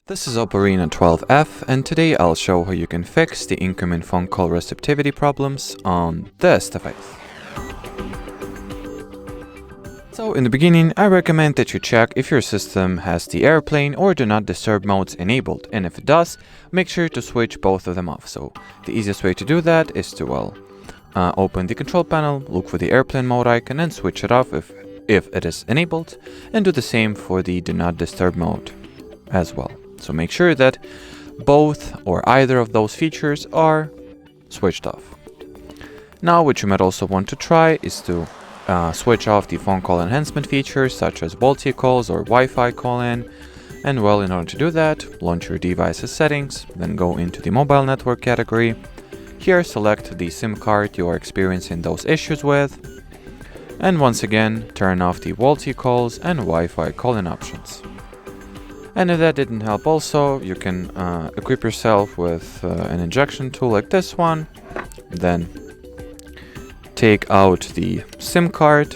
This is OPPO Reno12 F, and today I'll show how you can fix the incoming phone call receptivity problems on this device. So in the beginning, I recommend that you check if your system has the airplane or do not disturb modes enabled, and if it does, make sure to switch both of them off. So the easiest way to do that is to open the control panel, look for the airplane mode icon and switch it off if it is enabled, and do the same for the do not disturb mode as well. So make sure that both or either of those features are switched off. Now what you might also want to try is to switch off the phone call enhancement features such as VoLTE calls or Wi-Fi call-in. And well, in order to do that, launch your device's settings, then go into the mobile network category. Here select the SIM card you are experiencing those issues with. And once again, turn off the VoLTE calls and Wi-Fi call-in options. And if that didn't help also, you can equip yourself with an injection tool like this one, then take out the SIM card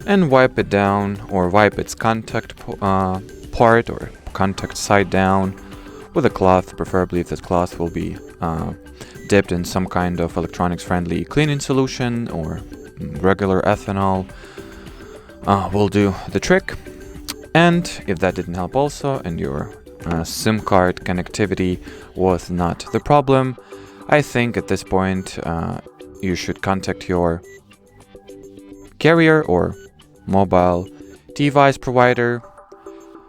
and wipe it down, or wipe its contact part or contact side down with a cloth, preferably if this cloth will be dipped in some kind of electronics friendly cleaning solution, or regular ethanol will do the trick. And if that didn't help also, and your SIM card connectivity was not the problem, I think at this point you should contact your carrier or mobile device provider,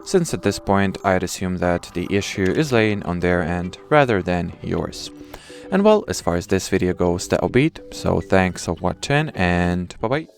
since at this point I'd assume that the issue is laying on their end rather than yours. And well, as far as this video goes, that'll be it. So thanks for watching and bye bye.